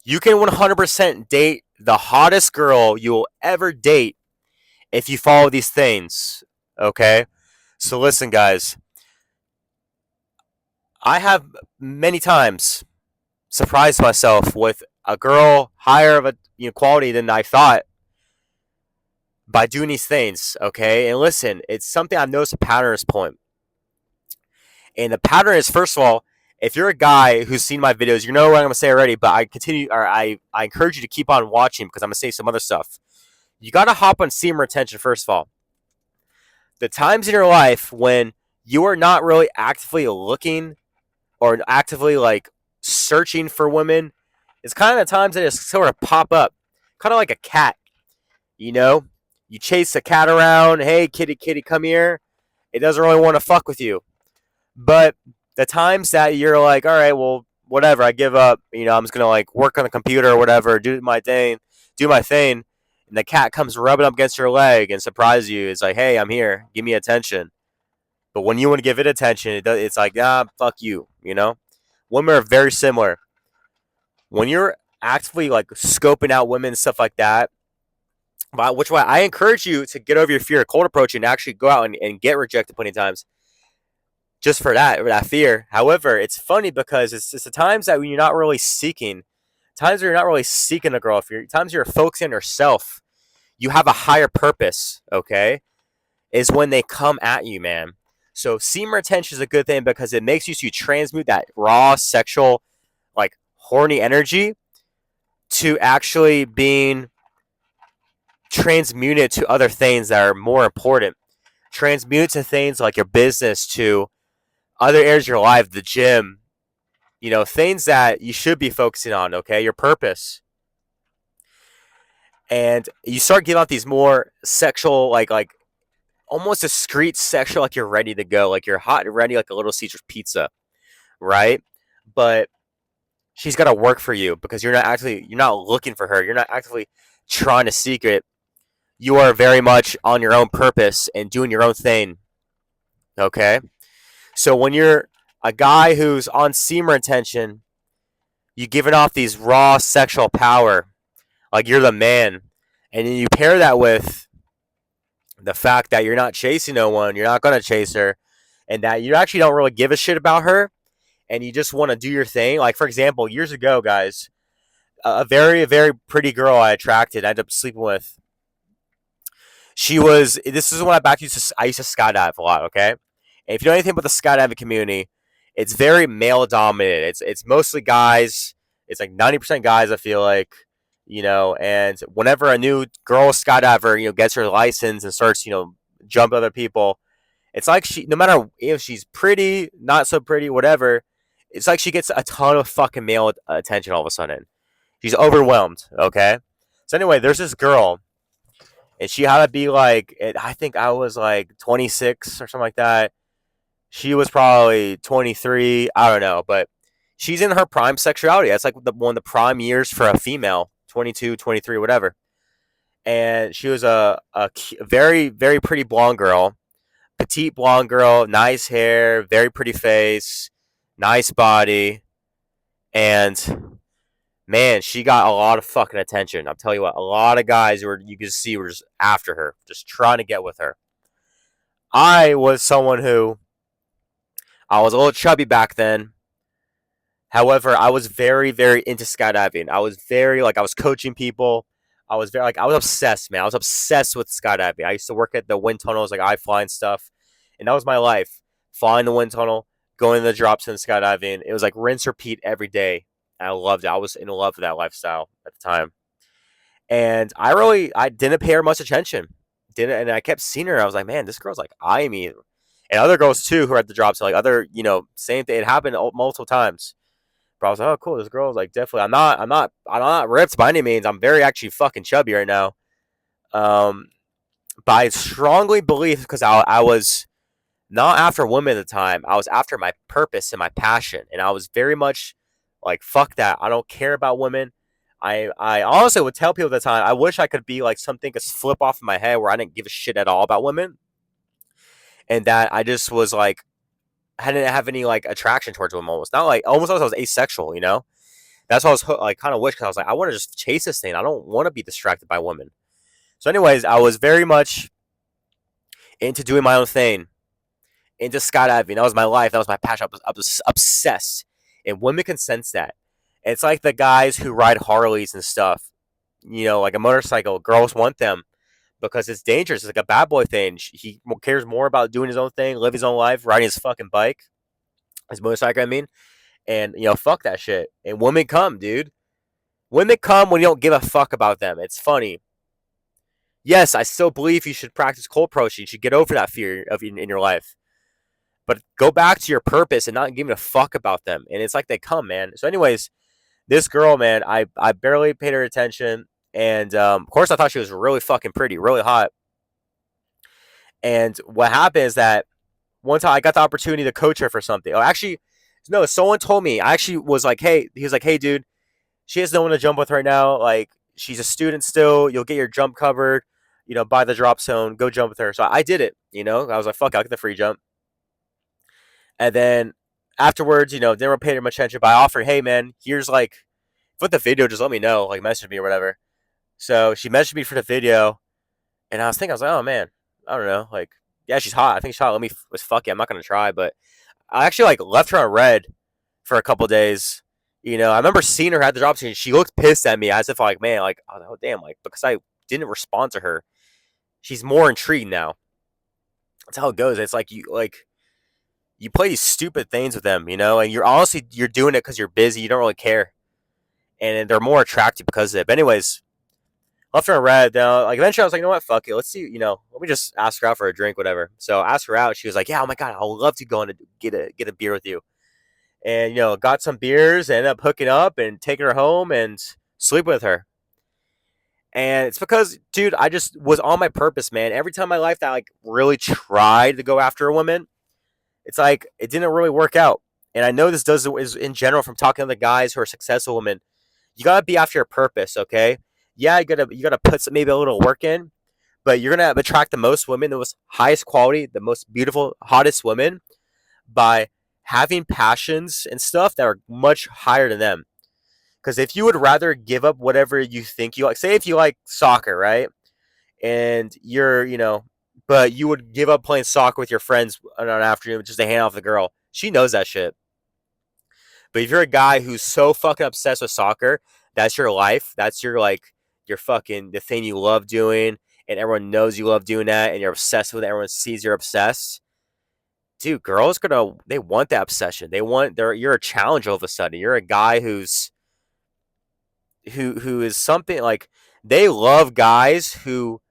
You can 100% date the hottest girl you will ever date if you follow these things. Okay? So listen, guys. I have many times surprised myself with a girl higher of a quality than I thought by doing these things. Okay? And listen, it's something I've noticed a pattern is point. And the pattern is, first of all, if you're a guy who's seen my videos, you know what I'm gonna say already, but I encourage you to keep on watching because I'm gonna say some other stuff. You gotta hop on seam retention first of all. The times in your life when you are not really actively looking or actively like searching for women, it's kind of the times that just sort of pop up, kind of like a cat. You know, you chase a cat around. Hey, kitty, kitty, come here. It doesn't really want to fuck with you. But the times that you're like, all right, well, whatever, I give up. I'm just gonna like work on the computer or whatever, do my thing, and the cat comes rubbing up against your leg and surprises you. It's like, hey, I'm here, give me attention. But when you want to give it attention, it's like, fuck you. Women are very similar. When you're actively like scoping out women and stuff like that, which way I encourage you to get over your fear of cold approach and actually go out and get rejected plenty of times just for that fear. However, it's funny because it's just the times that when you're not really seeking, times where you're not really seeking a girl, times you're focusing on yourself, you have a higher purpose, okay, is when they come at you, man. So semen retention is a good thing because it makes you so you transmute that raw sexual, like horny energy to actually being transmuted to other things that are more important. Transmute to things like your business, to other areas of your life, the gym, things that you should be focusing on, okay? Your purpose. And you start giving out these more sexual, like almost discreet sexual, like you're ready to go, like you're hot and ready, like a Little Caesars pizza, right? But she's got to work for you because you're not looking for her. You're not actively trying to seek it. You are very much on your own purpose and doing your own thing, okay? So when you're a guy who's on semen retention, you giving off these raw sexual power, like you're the man, and then you pair that with the fact that you're not chasing no one, you're not gonna chase her, and that you actually don't really give a shit about her, and you just want to do your thing. Like for example, years ago, guys, a very very pretty girl I attracted, I ended up sleeping with. She was. This is when I used to skydive a lot. Okay, and if you know anything about the skydiving community, it's very male dominated. It's mostly guys. It's like 90% guys. I feel like, and whenever a new girl skydiver, gets her license and starts, jump other people, it's like no matter if she's pretty, not so pretty, whatever, it's like she gets a ton of fucking male attention all of a sudden. She's overwhelmed. Okay. So anyway, there's this girl, and she had to be like, I think I was like 26 or something like that. She was probably 23. I don't know, but she's in her prime sexuality. That's like one of the prime years for a female, 22, 23, whatever. And she was a very, very pretty blonde girl, petite blonde girl, nice hair, very pretty face, nice body. And man, she got a lot of fucking attention. I'm telling you what, a lot of guys you could see were just after her, just trying to get with her. I was someone who I was a little chubby back then. However, I was very, very into skydiving. I was very I was coaching people. I was very I was obsessed, man. I was obsessed with skydiving. I used to work at the wind tunnels, like I fly and stuff, and that was my life. Flying the wind tunnel, going to the drops and skydiving. It was like rinse repeat every day. I loved it. I was in love with that lifestyle at the time, and I didn't pay her much attention. Didn't, and I kept seeing her. I was like, man, this girl's like eyeing me, and other girls too who are at the drops, like other same thing. It happened multiple times. But I was like, oh, cool. This girl is like definitely. I'm not ripped by any means. I'm very actually fucking chubby right now. Um, but I strongly believe because I was not after women at the time. I was after my purpose and my passion, and I was very much like, fuck that. I don't care about women. I honestly would tell people at the time, I wish I could be like something could flip off in my head where I didn't give a shit at all about women, and that I just was like I didn't have any like attraction towards women. Almost not like almost like I was asexual, That's what I was like kind of wish because I was like, I want to just chase this thing. I don't want to be distracted by women. So, anyways, I was very much into doing my own thing, into skydiving. That was my life. That was my passion. I was obsessed, and women can sense that. It's like the guys who ride Harleys and stuff. Like a motorcycle. Girls want them because it's dangerous. It's like a bad boy thing. He cares more about doing his own thing, living his own life, riding his fucking bike, his motorcycle. I mean, and fuck that shit. And women come, dude. Women come when you don't give a fuck about them. It's funny. Yes, I still believe you should practice cold approach. You should get over that fear of in your life. But go back to your purpose and not giving a fuck about them. And it's like they come, man. So, anyways, this girl, man, I barely paid her attention. And of course, I thought she was really fucking pretty, really hot. And what happened is that one time I got the opportunity to coach her for something. Oh, actually, no, someone told me. I actually was like, hey, he was like, hey, dude, she has no one to jump with right now. Like, she's a student still. You'll get your jump covered, by the drop zone. Go jump with her. So I did it, I was like, fuck, I'll get the free jump. And then afterwards, didn't really pay much attention, but I offered, hey, man, here's like, for the video, just let me know, like, message me or whatever. So she messaged me for the video, and I was like, oh, man, I don't know. Like, yeah, she's hot. I think she's hot. Let me, was fuck it. I'm not going to try. But I actually, like, left her on red for a couple days. I remember seeing her at the drop scene. She looked pissed at me as if, like, man, like, oh, damn, like, because I didn't respond to her. She's more intrigued now. That's how it goes. It's like, you play these stupid things with them, and you're doing it because you're busy. You don't really care. And they're more attractive because of it. But anyways, left her on red. Like eventually, I was like, you know what, fuck it. Let's see. Let me just ask her out for a drink, whatever. So I asked her out. She was like, yeah, oh my god, I'd love to go and get a beer with you. And got some beers, and ended up hooking up and taking her home and sleep with her. And it's because, dude, I just was on my purpose, man. Every time in my life that I like really tried to go after a woman, it's like it didn't really work out. And I know this does is in general from talking to the guys who are successful women. You gotta be after your purpose, okay? Yeah, you gotta put maybe a little work in, but you're gonna attract the most women, the most highest quality, the most beautiful, hottest women by having passions and stuff that are much higher than them. Because if you would rather give up whatever you think you like, say if you like soccer, right? And but you would give up playing soccer with your friends on an afternoon just to hang out with the girl. She knows that shit. But if you're a guy who's so fucking obsessed with soccer, that's your life. That's your fucking the thing you love doing, and everyone knows you love doing that, and you're obsessed with it. Everyone sees you're obsessed. Dude, girls they want that obsession. You're a challenge all of a sudden. You're a guy who is something like they love guys who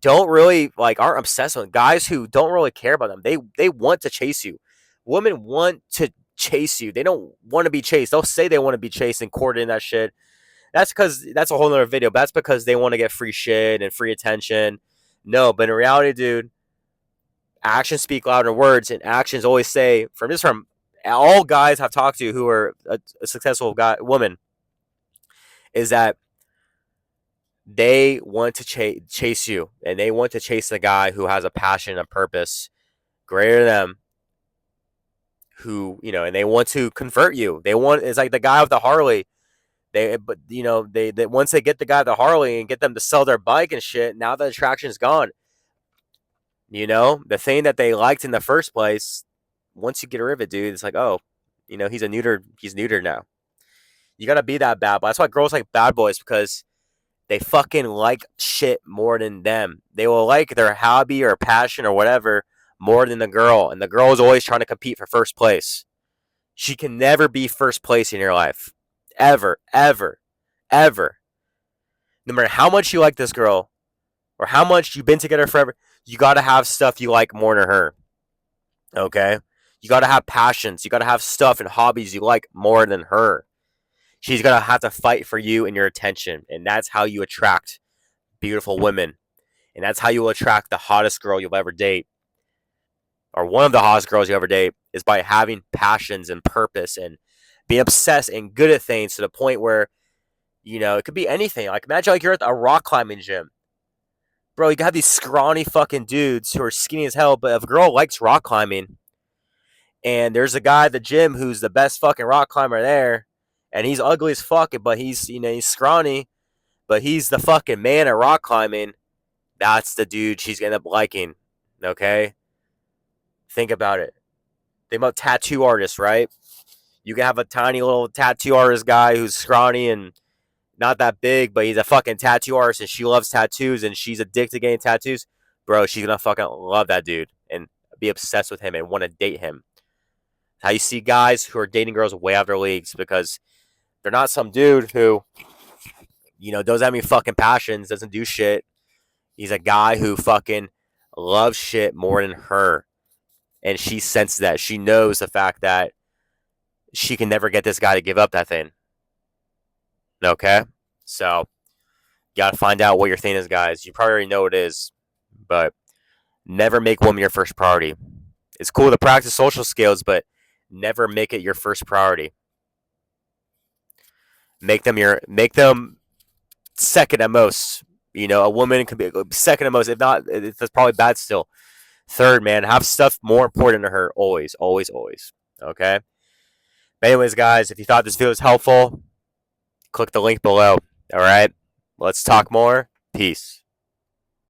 don't really like aren't obsessed with guys who don't really care about them. They want to chase you. Women want to chase you. They don't want to be chased. They'll say they want to be chased and courted and that shit. That's because that's a whole nother video. But that's because they want to get free shit and free attention. No, but in reality, dude, actions speak louder than words, and actions always say from all guys I've talked to who are a successful woman is that they want to chase you, and they want to chase the guy who has a passion, a purpose greater than them. Who and they want to convert you. It's like the guy with the Harley. They once they get the guy with the Harley and get them to sell their bike and shit. Now the attraction's gone. The thing that they liked in the first place. Once you get rid of it, dude, it's like, oh, he's neutered. He's neutered now. You gotta be that bad boy. That's why girls like bad boys because they fucking like shit more than them. They will like their hobby or passion or whatever more than the girl. And the girl is always trying to compete for first place. She can never be first place in your life. Ever, ever, ever. No matter how much you like this girl or how much you've been together forever, you got to have stuff you like more than her. Okay? You got to have passions. You got to have stuff and hobbies you like more than her. She's going to have to fight for you and your attention. And that's how you attract beautiful women. And that's how you will attract the hottest girl you'll ever date. Or one of the hottest girls you ever date is by having passions and purpose and being obsessed and good at things to the point where, it could be anything. Like imagine like you're at a rock climbing gym. Bro, you have these scrawny fucking dudes who are skinny as hell, but if a girl likes rock climbing and there's a guy at the gym who's the best fucking rock climber there, and he's ugly as fuck, but he's scrawny, but he's the fucking man at rock climbing. That's the dude she's gonna end up liking. Okay, think about it. Think about tattoo artists, right? You can have a tiny little tattoo artist guy who's scrawny and not that big, but he's a fucking tattoo artist and she loves tattoos and she's addicted to getting tattoos. Bro, she's gonna fucking love that dude and be obsessed with him and want to date him. How you see guys who are dating girls way out of their leagues because they're not some dude who, doesn't have any fucking passions, doesn't do shit. He's a guy who fucking loves shit more than her. And she senses that. She knows the fact that she can never get this guy to give up that thing. Okay? So, you gotta find out what your thing is, guys. You probably already know what it is, but never make women your first priority. It's cool to practice social skills, but never make it your first priority. Make them second at most. A woman can be second at most. If not, that's probably bad still. Third, man, have stuff more important to her. Always, always, always. Okay? But anyways, guys, if you thought this video was helpful, click the link below. All right? Let's talk more. Peace.